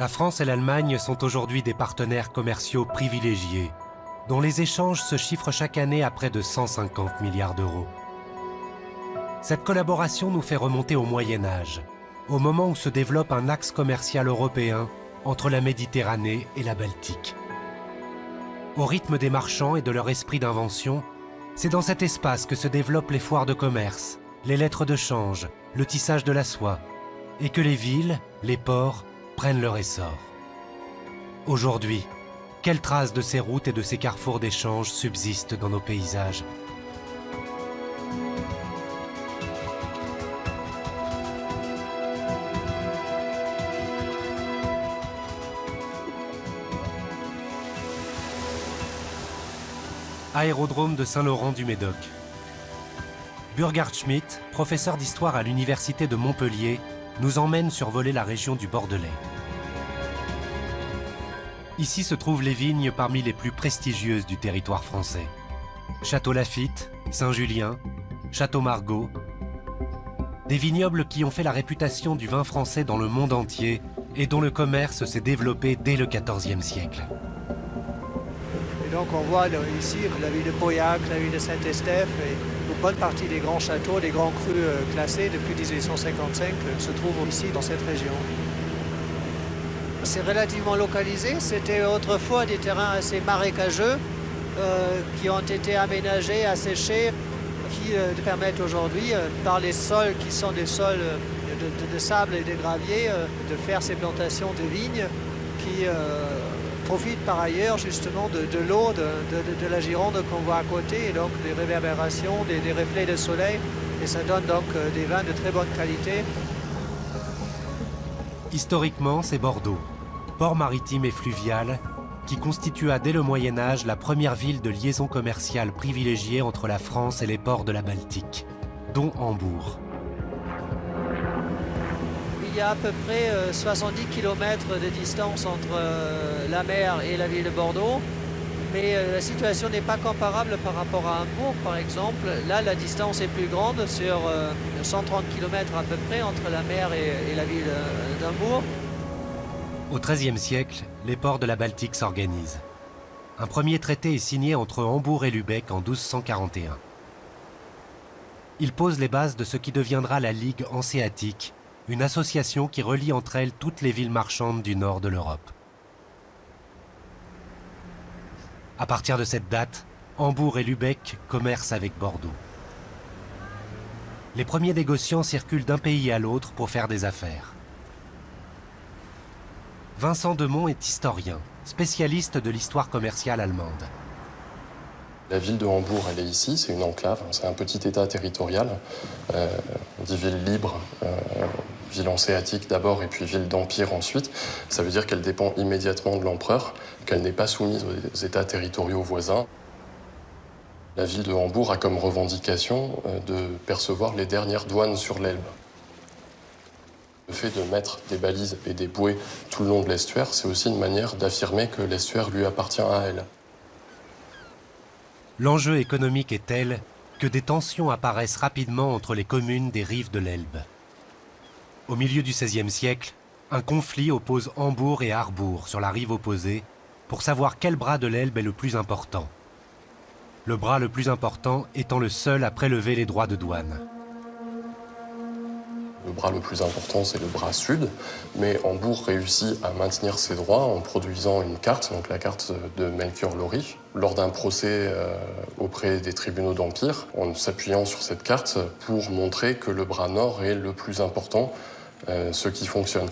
La France et l'Allemagne sont aujourd'hui des partenaires commerciaux privilégiés, dont les échanges se chiffrent chaque année à près de 150 milliards d'euros. Cette collaboration nous fait remonter au Moyen Âge, au moment où se développe un axe commercial européen entre la Méditerranée et la Baltique. Au rythme des marchands et de leur esprit d'invention, c'est dans cet espace que se développent les foires de commerce, les lettres de change, le tissage de la soie, et que les villes, les ports, prennent leur essor. Aujourd'hui, quelles traces de ces routes et de ces carrefours d'échange subsistent dans nos paysages ? Aérodrome de Saint-Laurent-du-Médoc. Burghard Schmidt, professeur d'histoire à l'université de Montpellier, nous emmène survoler la région du Bordelais. Ici se trouvent les vignes parmi les plus prestigieuses du territoire français. Château Lafite, Saint-Julien, Château Margaux. Des vignobles qui ont fait la réputation du vin français dans le monde entier et dont le commerce s'est développé dès le XIVe siècle. Et donc on voit ici la ville de Pauillac, la ville de Saint-Estèphe et une bonne partie des grands châteaux, des grands crus classés depuis 1855 se trouvent ici dans cette région. C'est relativement localisé, c'était autrefois des terrains assez marécageux qui ont été aménagés, asséchés, qui permettent aujourd'hui, par les sols qui sont des sols de sable et de gravier, de faire ces plantations de vignes qui profitent par ailleurs justement de l'eau de la Gironde qu'on voit à côté, et donc des réverbérations, des reflets de soleil, et ça donne donc des vins de très bonne qualité. Historiquement, c'est Bordeaux, port maritime et fluvial, qui constitua dès le Moyen-Âge la première ville de liaison commerciale privilégiée entre la France et les ports de la Baltique, dont Hambourg. Il y a à peu près 70 km de distance entre la mer et la ville de Bordeaux, mais la situation n'est pas comparable par rapport à Hambourg, par exemple. Là, la distance est plus grande, sur 130 km à peu près entre la mer et la ville d'Hambourg. Au XIIIe siècle, les ports de la Baltique s'organisent. Un premier traité est signé entre Hambourg et Lübeck en 1241. Il pose les bases de ce qui deviendra la Ligue hanséatique, une association qui relie entre elles toutes les villes marchandes du nord de l'Europe. À partir de cette date, Hambourg et Lübeck commercent avec Bordeaux. Les premiers négociants circulent d'un pays à l'autre pour faire des affaires. Vincent Demont est historien, spécialiste de l'histoire commerciale allemande. La ville de Hambourg, elle est ici, c'est une enclave, c'est un petit état territorial. On dit ville libre, ville hanséatique d'abord et puis ville d'empire ensuite. Ça veut dire qu'elle dépend immédiatement de l'empereur, qu'elle n'est pas soumise aux états territoriaux voisins. La ville de Hambourg a comme revendication de percevoir les dernières douanes sur l'Elbe. Le fait de mettre des balises et des bouées tout le long de l'estuaire, c'est aussi une manière d'affirmer que l'estuaire lui appartient à elle. L'enjeu économique est tel que des tensions apparaissent rapidement entre les communes des rives de l'Elbe. Au milieu du XVIe siècle, un conflit oppose Hambourg et Harbourg sur la rive opposée pour savoir quel bras de l'Elbe est le plus important. Le bras le plus important étant le seul à prélever les droits de douane. Le bras le plus important, c'est le bras sud, mais Hambourg réussit à maintenir ses droits en produisant une carte, donc la carte de Melchior Lorich, lors d'un procès auprès des tribunaux d'Empire, en s'appuyant sur cette carte pour montrer que le bras nord est le plus important, ce qui fonctionne.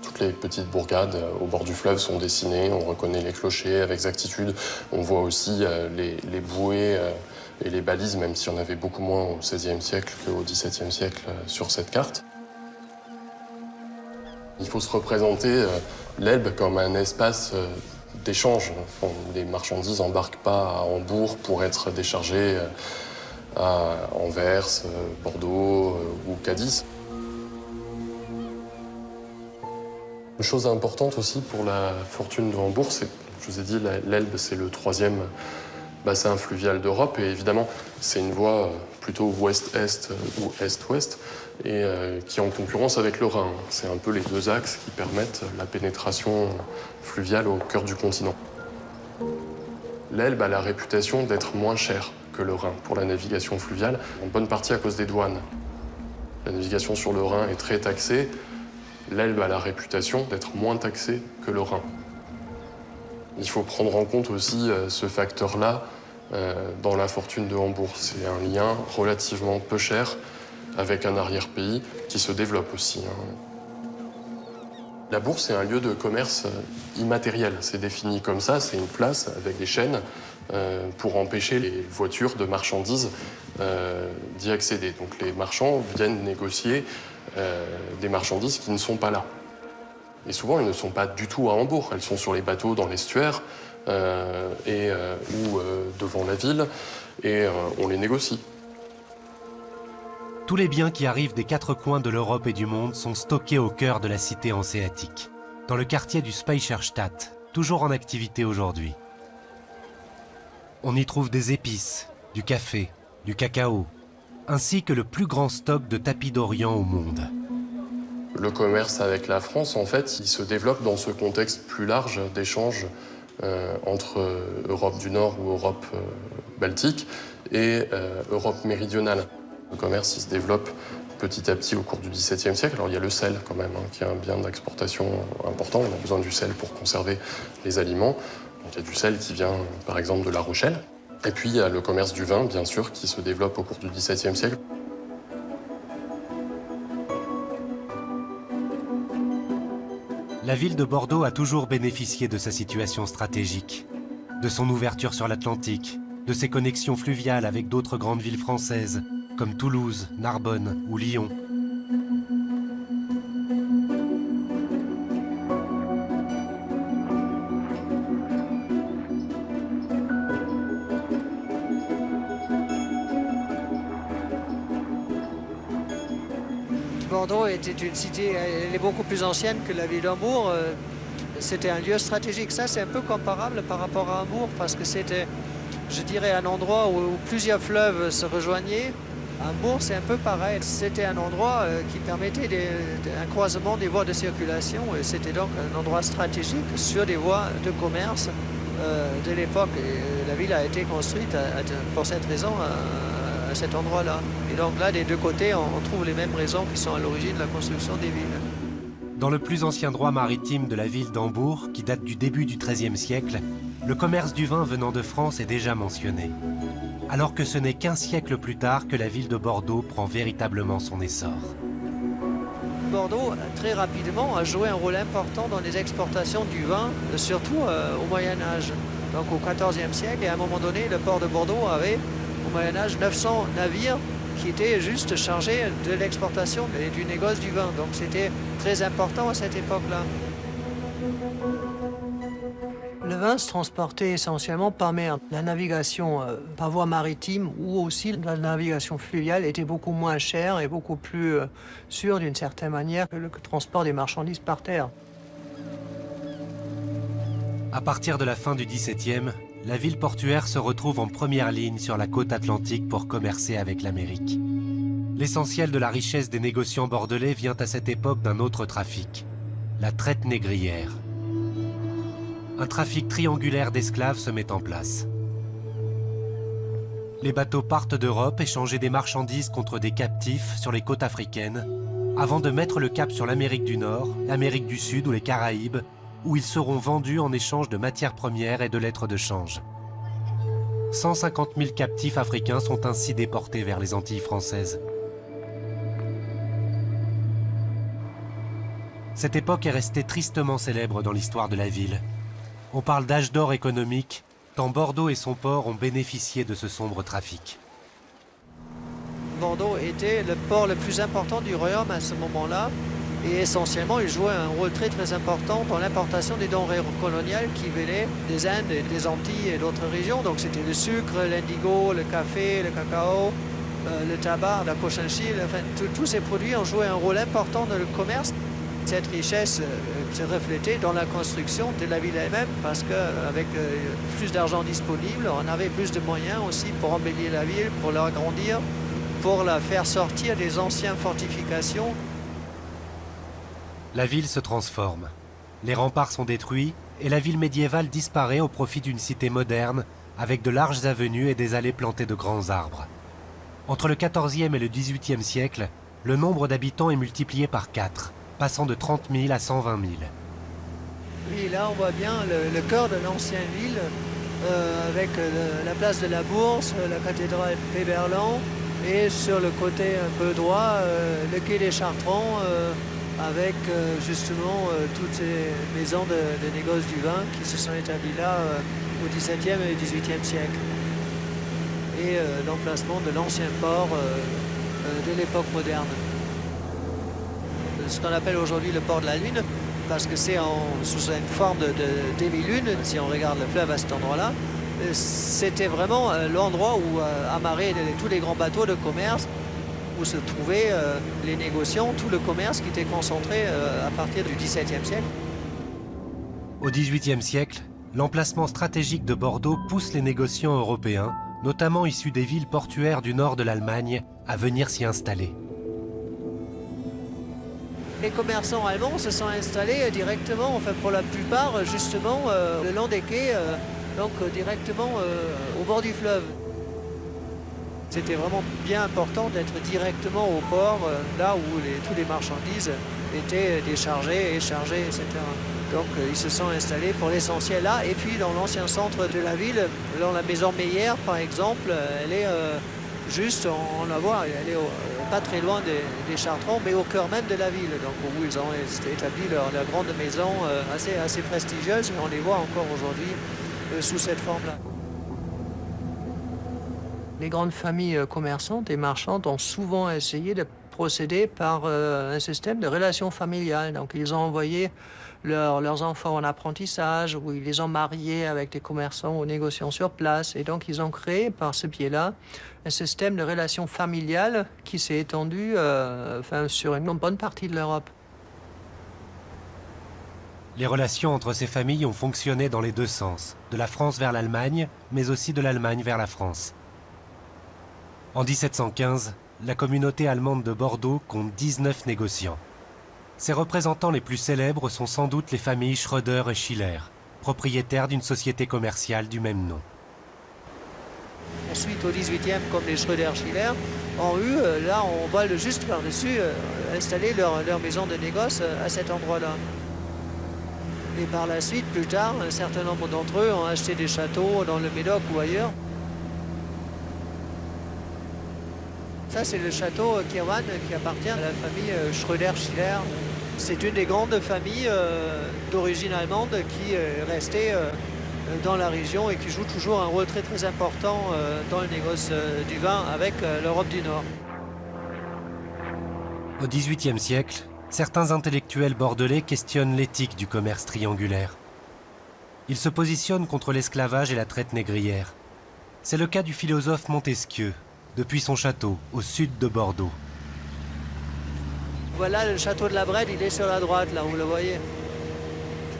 Toutes les petites bourgades au bord du fleuve sont dessinées, on reconnaît les clochers avec exactitude, on voit aussi les bouées et les balises, même s'il y en avait beaucoup moins au XVIe siècle qu'au XVIIe siècle sur cette carte. Il faut se représenter l'Elbe comme un espace d'échange. Les marchandises n'embarquent pas à Hambourg pour être déchargées à Anvers, Bordeaux ou Cadiz. Une chose importante aussi pour la fortune de Hambourg, c'est, je vous ai dit, l'Elbe, c'est le troisième bassin fluvial d'Europe. Et évidemment, c'est une voie plutôt ouest-est ou est-ouest, et qui est en concurrence avec le Rhin. C'est un peu les deux axes qui permettent la pénétration fluviale au cœur du continent. L'Elbe a la réputation d'être moins chère que le Rhin pour la navigation fluviale, en bonne partie à cause des douanes. La navigation sur le Rhin est très taxée. L'Elbe a la réputation d'être moins taxée que le Rhin. Il faut prendre en compte aussi ce facteur-là dans la fortune de Hambourg. C'est un lien relativement peu cher avec un arrière-pays qui se développe aussi. La bourse est un lieu de commerce immatériel. C'est défini comme ça, c'est une place avec des chaînes pour empêcher les voitures de marchandises d'y accéder. Donc les marchands viennent négocier des marchandises qui ne sont pas là. Et souvent, elles ne sont pas du tout à Hambourg. Elles sont sur les bateaux dans l'estuaire ou devant la ville, et on les négocie. Tous les biens qui arrivent des quatre coins de l'Europe et du monde sont stockés au cœur de la cité hanséatique, dans le quartier du Speicherstadt, toujours en activité aujourd'hui. On y trouve des épices, du café, du cacao, ainsi que le plus grand stock de tapis d'Orient au monde. Le commerce avec la France, en fait, il se développe dans ce contexte plus large d'échanges entre Europe du Nord ou Europe baltique et Europe méridionale. Le commerce, il se développe petit à petit au cours du XVIIe siècle. Alors il y a le sel quand même, qui est un bien d'exportation important. On a besoin du sel pour conserver les aliments. Donc il y a du sel qui vient par exemple de La Rochelle. Et puis il y a le commerce du vin, bien sûr, qui se développe au cours du XVIIe siècle. La ville de Bordeaux a toujours bénéficié de sa situation stratégique, de son ouverture sur l'Atlantique, de ses connexions fluviales avec d'autres grandes villes françaises, comme Toulouse, Narbonne ou Lyon. Bordeaux était une cité, elle est beaucoup plus ancienne que la ville d'Hambourg. C'était un lieu stratégique. Ça, c'est un peu comparable par rapport à Hambourg, parce que c'était, je dirais, un endroit où plusieurs fleuves se rejoignaient. Hambourg, c'est un peu pareil. C'était un endroit qui permettait un croisement des voies de circulation. Et c'était donc un endroit stratégique sur des voies de commerce de l'époque. Et la ville a été construite pour cette raison à cet endroit-là. Et donc là, des deux côtés, on trouve les mêmes raisons qui sont à l'origine de la construction des villes. Dans le plus ancien droit maritime de la ville d'Hambourg, qui date du début du XIIIe siècle, le commerce du vin venant de France est déjà mentionné. Alors que ce n'est qu'un siècle plus tard que la ville de Bordeaux prend véritablement son essor. Bordeaux, très rapidement, a joué un rôle important dans les exportations du vin, surtout au Moyen-Âge. Donc au XIVe siècle, et à un moment donné, le port de Bordeaux avait, au Moyen-Âge, 900 navires qui étaient juste chargés de l'exportation et du négoce du vin. Donc c'était très important à cette époque-là. Le vin se transportait essentiellement par mer. La navigation par voie maritime ou aussi la navigation fluviale était beaucoup moins chère et beaucoup plus sûre d'une certaine manière que le transport des marchandises par terre. À partir de la fin du XVIIe, la ville portuaire se retrouve en première ligne sur la côte atlantique pour commercer avec l'Amérique. L'essentiel de la richesse des négociants bordelais vient à cette époque d'un autre trafic, la traite négrière. Un trafic triangulaire d'esclaves se met en place. Les bateaux partent d'Europe échanger des marchandises contre des captifs sur les côtes africaines, avant de mettre le cap sur l'Amérique du Nord, l'Amérique du Sud ou les Caraïbes, où ils seront vendus en échange de matières premières et de lettres de change. 150 000 captifs africains sont ainsi déportés vers les Antilles françaises. Cette époque est restée tristement célèbre dans l'histoire de la ville. On parle d'âge d'or économique, tant Bordeaux et son port ont bénéficié de ce sombre trafic. Bordeaux était le port le plus important du royaume à ce moment-là. Et essentiellement, il jouait un rôle très très important dans l'importation des denrées coloniales qui venaient des Indes, des Antilles et d'autres régions. Donc c'était le sucre, l'indigo, le café, le cacao, le tabac, la cochinchille. Enfin, tous ces produits ont joué un rôle important dans le commerce. Cette richesse s'est reflétée dans la construction de la ville elle-même parce qu'avec plus d'argent disponible, on avait plus de moyens aussi pour embellir la ville, pour l'agrandir, pour la faire sortir des anciennes fortifications. La ville se transforme. Les remparts sont détruits et la ville médiévale disparaît au profit d'une cité moderne avec de larges avenues et des allées plantées de grands arbres. Entre le XIVe et le XVIIIe siècle, le nombre d'habitants est multiplié par 4, passant de 30 000 à 120 000. Oui, là on voit bien le cœur de l'ancienne ville, avec la place de la Bourse, la cathédrale Péberlan, et sur le côté un peu droit, le quai des Chartrons, avec justement toutes ces maisons de négoce du vin qui se sont établies là au XVIIe et XVIIIe siècle. Et l'emplacement de l'ancien port de l'époque moderne. Ce qu'on appelle aujourd'hui le port de la Lune, parce que c'est sous une forme de demi-lune, si on regarde le fleuve à cet endroit-là. C'était vraiment l'endroit où amarraient tous les grands bateaux de commerce, où se trouvaient les négociants, tout le commerce qui était concentré à partir du XVIIe siècle. Au XVIIIe siècle, l'emplacement stratégique de Bordeaux pousse les négociants européens, notamment issus des villes portuaires du nord de l'Allemagne, à venir s'y installer. Les commerçants allemands se sont installés directement, enfin pour la plupart, justement, le long des quais, donc directement au bord du fleuve. C'était vraiment bien important d'être directement au port, là où toutes les marchandises étaient déchargées et chargées, etc. Donc ils se sont installés pour l'essentiel là. Et puis dans l'ancien centre de la ville, dans la maison Meyer par exemple, elle est juste, on la voit, elle est pas très loin des Chartrons, mais au cœur même de la ville, donc où ils ont établi leur grande maison assez prestigieuse, et on les voit encore aujourd'hui sous cette forme-là. Les grandes familles commerçantes et marchandes ont souvent essayé de procéder par un système de relations familiales. Donc ils ont envoyé leurs enfants en apprentissage, ou ils les ont mariés avec des commerçants ou négociants sur place. Et donc ils ont créé par ce biais-là un système de relations familiales qui s'est étendu sur une bonne partie de l'Europe. Les relations entre ces familles ont fonctionné dans les deux sens, de la France vers l'Allemagne, mais aussi de l'Allemagne vers la France. En 1715, la communauté allemande de Bordeaux compte 19 négociants. Ses représentants les plus célèbres sont sans doute les familles Schröder et Schiller, propriétaires d'une société commerciale du même nom. Ensuite, au XVIIIe, comme les Schröder-Schiller, ont eu, là on voit juste par-dessus, installer leur maison de négoce à cet endroit-là. Et par la suite, plus tard, un certain nombre d'entre eux ont acheté des châteaux dans le Médoc ou ailleurs. Ça, c'est le château Kirwan qui appartient à la famille Schröder-Schiller. C'est une des grandes familles d'origine allemande qui est restée dans la région et qui joue toujours un rôle très très important dans le négoce du vin avec l'Europe du Nord. Au XVIIIe siècle, certains intellectuels bordelais questionnent l'éthique du commerce triangulaire. Ils se positionnent contre l'esclavage et la traite négrière. C'est le cas du philosophe Montesquieu, depuis son château, au sud de Bordeaux. Voilà le château de la Brède, il est sur la droite, là, vous le voyez.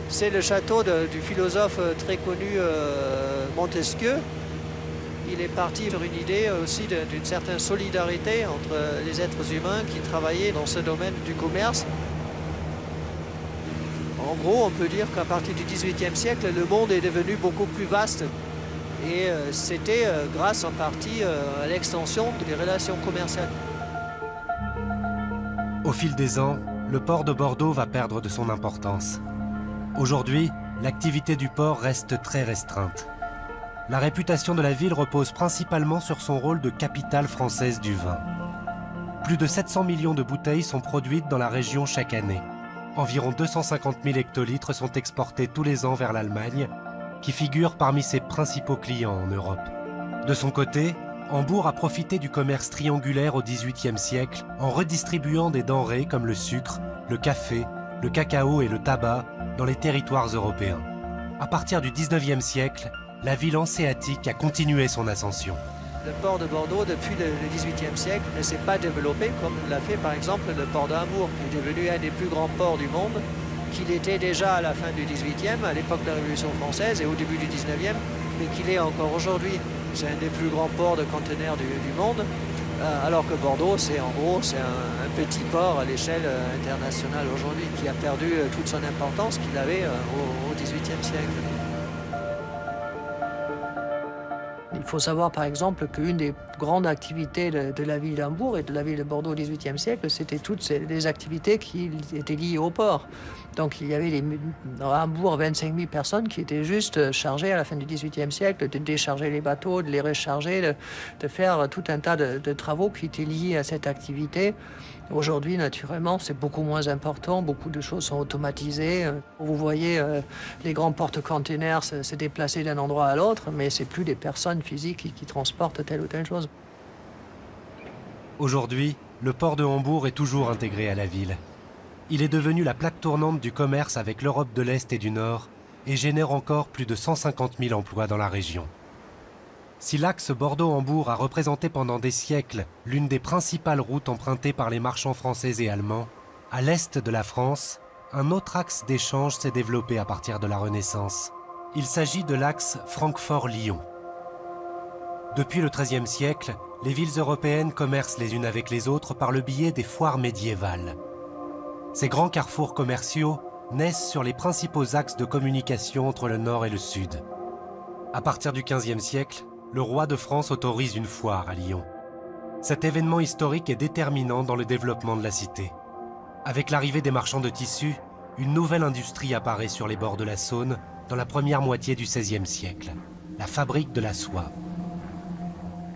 C'est le château du philosophe très connu Montesquieu. Il est parti sur une idée aussi d'une certaine solidarité entre les êtres humains qui travaillaient dans ce domaine du commerce. En gros, on peut dire qu'à partir du XVIIIe siècle, le monde est devenu beaucoup plus vaste. Et c'était grâce en partie à l'extension des relations commerciales. Au fil des ans, le port de Bordeaux va perdre de son importance. Aujourd'hui, l'activité du port reste très restreinte. La réputation de la ville repose principalement sur son rôle de capitale française du vin. Plus de 700 millions de bouteilles sont produites dans la région chaque année. Environ 250 000 hectolitres sont exportés tous les ans vers l'Allemagne, qui figure parmi ses principaux clients en Europe. De son côté, Hambourg a profité du commerce triangulaire au XVIIIe siècle en redistribuant des denrées comme le sucre, le café, le cacao et le tabac dans les territoires européens. À partir du XIXe siècle, la ville hanséatique a continué son ascension. Le port de Bordeaux, depuis le XVIIIe siècle, ne s'est pas développé comme l'a fait par exemple le port de Hambourg, qui est devenu un des plus grands ports du monde, qu'il était déjà à la fin du XVIIIe, à l'époque de la Révolution française et au début du XIXe, mais qu'il est encore aujourd'hui. C'est un des plus grands ports de conteneurs du monde, alors que Bordeaux, c'est un petit port à l'échelle internationale aujourd'hui, qui a perdu toute son importance qu'il avait au XVIIIe siècle. Il faut savoir par exemple qu'une des grandes activités de la ville d'Hambourg et de la ville de Bordeaux au XVIIIe siècle, c'était toutes les activités qui étaient liées au port. Donc il y avait dans Hambourg 25 000 personnes qui étaient juste chargées à la fin du XVIIIe siècle de décharger les bateaux, de les recharger, de faire tout un tas de travaux qui étaient liés à cette activité. Aujourd'hui, naturellement, c'est beaucoup moins important. Beaucoup de choses sont automatisées. Vous voyez les grands porte-containers se déplacer d'un endroit à l'autre, mais c'est plus des personnes physiques qui transportent telle ou telle chose. Aujourd'hui, le port de Hambourg est toujours intégré à la ville. Il est devenu la plaque tournante du commerce avec l'Europe de l'Est et du Nord et génère encore plus de 150 000 emplois dans la région. Si l'axe Bordeaux-Hambourg a représenté pendant des siècles l'une des principales routes empruntées par les marchands français et allemands, à l'est de la France, un autre axe d'échange s'est développé à partir de la Renaissance. Il s'agit de l'axe Francfort-Lyon. Depuis le XIIIe siècle, les villes européennes commercent les unes avec les autres par le biais des foires médiévales. Ces grands carrefours commerciaux naissent sur les principaux axes de communication entre le nord et le sud. À partir du XVe siècle, le roi de France autorise une foire à Lyon. Cet événement historique est déterminant dans le développement de la cité. Avec l'arrivée des marchands de tissus, une nouvelle industrie apparaît sur les bords de la Saône dans la première moitié du XVIe siècle, la fabrique de la soie.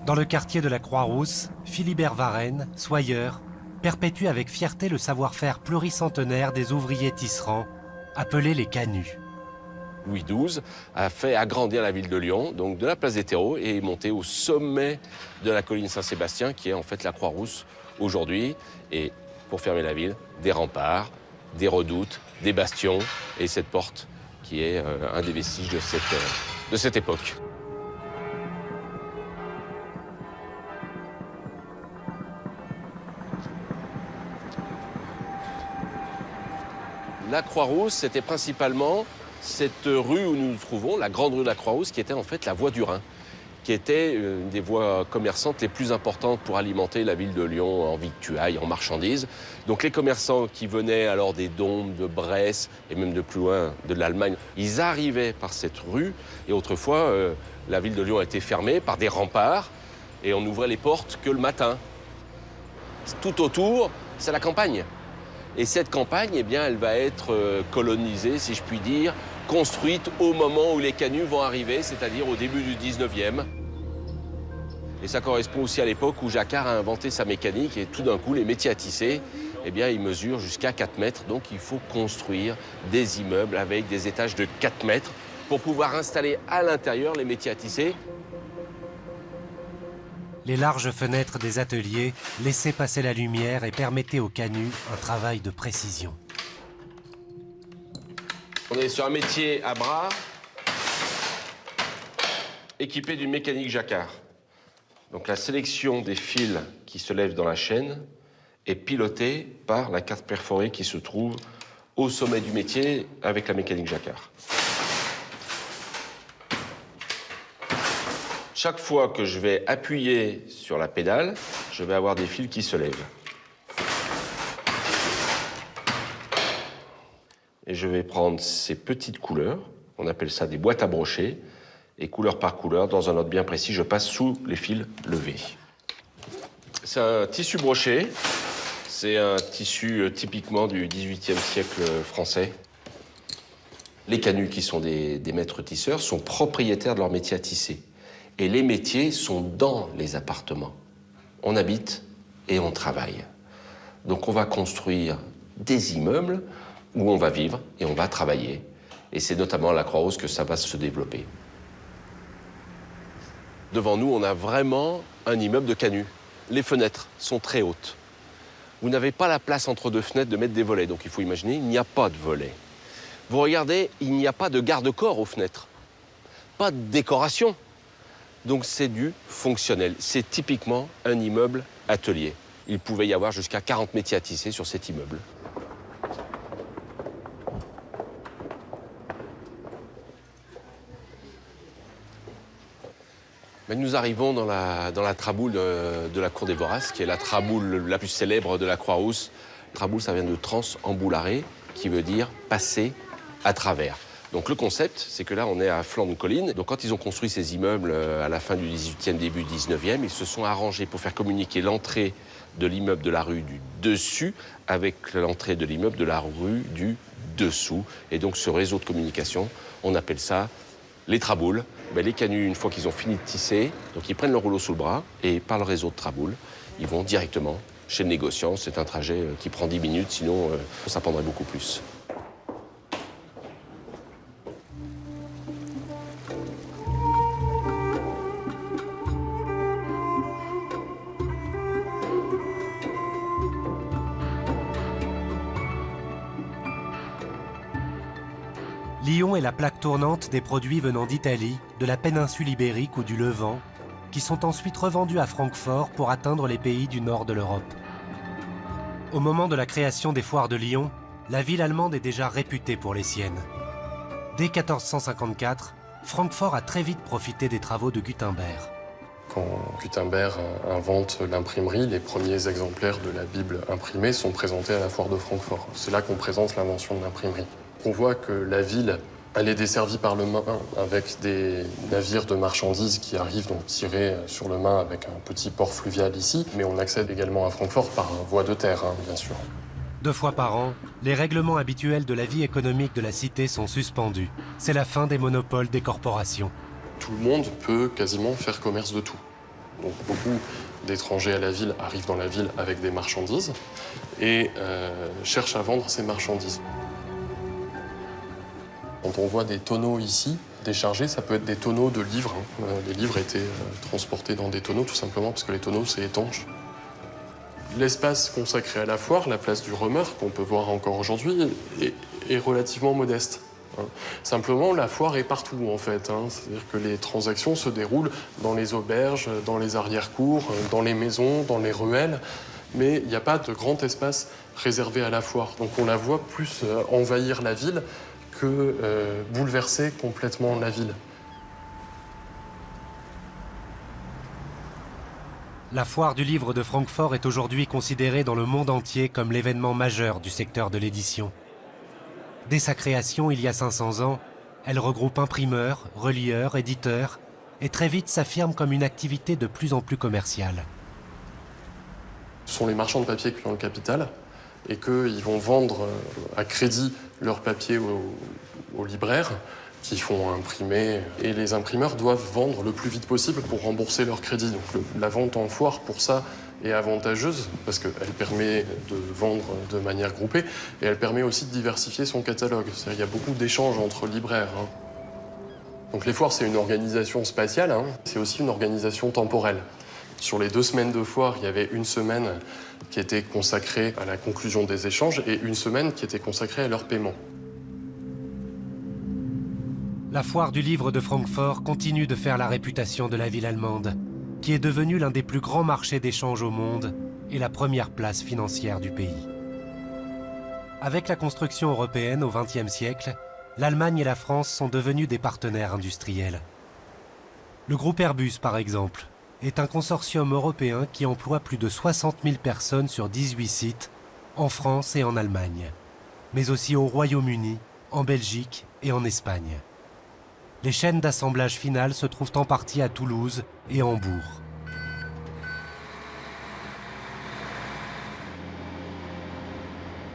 Dans le quartier de la Croix-Rousse, Philibert Varenne, soyeur, perpétue avec fierté le savoir-faire pluricentenaire des ouvriers tisserands, appelés les canuts. Louis XII a fait agrandir la ville de Lyon, donc de la place des Terreaux, et est monté au sommet de la colline Saint-Sébastien, qui est en fait la Croix-Rousse aujourd'hui. Et pour fermer la ville, des remparts, des redoutes, des bastions, et cette porte qui est un des vestiges de cette époque. La Croix-Rousse, c'était principalement cette rue où nous nous trouvons, la grande rue de la Croix-Rousse, qui était en fait la voie du Rhin, qui était une des voies commerçantes les plus importantes pour alimenter la ville de Lyon en victuailles, en marchandises. Donc les commerçants qui venaient alors des Dombes, de Brest et même de plus loin de l'Allemagne, ils arrivaient par cette rue. Et autrefois, la ville de Lyon a été fermée par des remparts et on n'ouvrait les portes que le matin. Tout autour, c'est la campagne. Et cette campagne, eh bien, elle va être colonisée, si je puis dire, construite au moment où les canuts vont arriver, c'est-à-dire au début du 19e. Et ça correspond aussi à l'époque où Jacquard a inventé sa mécanique et tout d'un coup, les métiers à tisser, eh bien, ils mesurent jusqu'à 4 mètres. Donc, il faut construire des immeubles avec des étages de 4 mètres pour pouvoir installer à l'intérieur les métiers à tisser. Les larges fenêtres des ateliers laissaient passer la lumière et permettaient aux canuts un travail de précision. On est sur un métier à bras équipé d'une mécanique Jacquard. Donc la sélection des fils qui se lèvent dans la chaîne est pilotée par la carte perforée qui se trouve au sommet du métier avec la mécanique Jacquard. Chaque fois que je vais appuyer sur la pédale, je vais avoir des fils qui se lèvent. Et je vais prendre ces petites couleurs, on appelle ça des boîtes à brocher, et couleur par couleur, dans un ordre bien précis, je passe sous les fils levés. C'est un tissu broché, c'est un tissu typiquement du XVIIIe siècle français. Les canuts, qui sont des maîtres tisseurs, sont propriétaires de leur métier à tisser. Et les métiers sont dans les appartements. On habite et on travaille. Donc on va construire des immeubles où on va vivre et on va travailler. Et c'est notamment à la Croix-Rousse que ça va se développer. Devant nous, on a vraiment un immeuble de canuts. Les fenêtres sont très hautes. Vous n'avez pas la place entre deux fenêtres de mettre des volets. Donc il faut imaginer, il n'y a pas de volets. Vous regardez, il n'y a pas de garde-corps aux fenêtres. Pas de décoration. Donc c'est du fonctionnel. C'est typiquement un immeuble atelier. Il pouvait y avoir jusqu'à 40 métiers à tisser sur cet immeuble. Mais nous arrivons dans la traboule de la cour des Voraces, qui est la traboule la plus célèbre de la Croix-Rousse. Traboule, ça vient de trans emboulare, qui veut dire passer à travers. Donc le concept, c'est que là, on est à flanc de colline. Donc quand ils ont construit ces immeubles à la fin du 18e, début 19e, ils se sont arrangés pour faire communiquer l'entrée de l'immeuble de la rue du dessus avec l'entrée de l'immeuble de la rue du dessous. Et donc ce réseau de communication, on appelle ça les traboules. Les canuts, une fois qu'ils ont fini de tisser, donc ils prennent le rouleau sous le bras et par le réseau de traboules, ils vont directement chez le négociant. C'est un trajet qui prend 10 minutes, sinon ça prendrait beaucoup plus. Lyon est la plaque tournante des produits venant d'Italie, de la péninsule ibérique ou du Levant, qui sont ensuite revendus à Francfort pour atteindre les pays du nord de l'Europe. Au moment de la création des foires de Lyon, la ville allemande est déjà réputée pour les siennes. Dès 1454, Francfort a très vite profité des travaux de Gutenberg. Quand Gutenberg invente l'imprimerie, les premiers exemplaires de la Bible imprimée sont présentés à la foire de Francfort. C'est là qu'on présente l'invention de l'imprimerie. On voit que la ville, elle est desservie par le Main avec des navires de marchandises qui arrivent donc tirés sur le Main avec un petit port fluvial ici. Mais on accède également à Francfort par voie de terre, bien sûr. 2 fois par an, les règlements habituels de la vie économique de la cité sont suspendus. C'est la fin des monopoles des corporations. Tout le monde peut quasiment faire commerce de tout. Donc beaucoup d'étrangers à la ville arrivent dans la ville avec des marchandises et cherchent à vendre ces marchandises. Quand on voit des tonneaux ici, déchargés, ça peut être des tonneaux de livres. Les livres étaient transportés dans des tonneaux tout simplement parce que les tonneaux, c'est étanche. L'espace consacré à la foire, la place du Remeur, qu'on peut voir encore aujourd'hui, est relativement modeste. Simplement, la foire est partout, en fait. C'est-à-dire que les transactions se déroulent dans les auberges, dans les arrière-cours, dans les maisons, dans les ruelles. Mais il n'y a pas de grand espace réservé à la foire. Donc on la voit plus envahir la ville que bouleverser complètement la ville. La foire du livre de Francfort est aujourd'hui considérée dans le monde entier comme l'événement majeur du secteur de l'édition. Dès sa création, il y a 500 ans, elle regroupe imprimeurs, relieurs, éditeurs, et très vite s'affirme comme une activité de plus en plus commerciale. Ce sont les marchands de papier qui ont le capital et qu'ils vont vendre à crédit leur papier aux libraires qui font imprimer. Et les imprimeurs doivent vendre le plus vite possible pour rembourser leur crédit. Donc la vente en foire, pour ça, est avantageuse parce qu'elle permet de vendre de manière groupée et elle permet aussi de diversifier son catalogue. C'est-à-dire qu'il y a beaucoup d'échanges entre libraires. Donc les foires, c'est une organisation spatiale, c'est aussi une organisation temporelle. Sur les 2 semaines de foire, il y avait une semaine qui était consacrée à la conclusion des échanges et une semaine qui était consacrée à leur paiement. La foire du livre de Francfort continue de faire la réputation de la ville allemande, qui est devenue l'un des plus grands marchés d'échange au monde et la première place financière du pays. Avec la construction européenne au XXe siècle, l'Allemagne et la France sont devenus des partenaires industriels. Le groupe Airbus, par exemple, est un consortium européen qui emploie plus de 60 000 personnes sur 18 sites, en France et en Allemagne, mais aussi au Royaume-Uni, en Belgique et en Espagne. Les chaînes d'assemblage finales se trouvent en partie à Toulouse et Hambourg.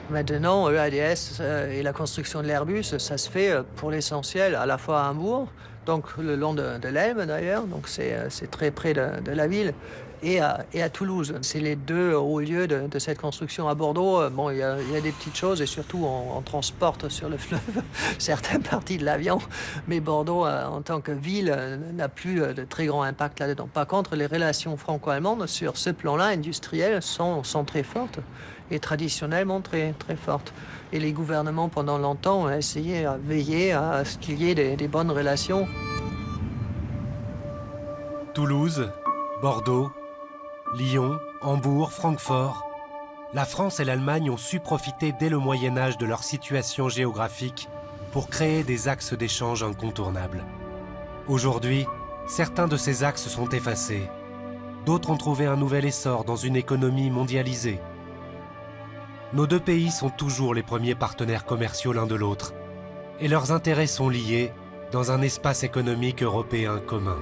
Maintenant, l'EADS et la construction de l'Airbus, ça se fait pour l'essentiel à la fois à Hambourg, donc le long de l'Elbe d'ailleurs, donc c'est très près de la ville, et à Toulouse. C'est les 2 hauts lieux de cette construction. À Bordeaux, bon, il y a des petites choses et surtout on transporte sur le fleuve certaines parties de l'avion, mais Bordeaux en tant que ville n'a plus de très grand impact là-dedans. Par contre, les relations franco-allemandes sur ce plan-là industriel sont très fortes et traditionnellement très, très fortes. Et les gouvernements pendant longtemps ont essayé à veiller à ce qu'il y ait des bonnes relations. Toulouse, Bordeaux, Lyon, Hambourg, Francfort, la France et l'Allemagne ont su profiter dès le Moyen Âge de leur situation géographique pour créer des axes d'échange incontournables. Aujourd'hui, certains de ces axes sont effacés. D'autres ont trouvé un nouvel essor dans une économie mondialisée. Nos deux pays sont toujours les premiers partenaires commerciaux l'un de l'autre, et leurs intérêts sont liés dans un espace économique européen commun.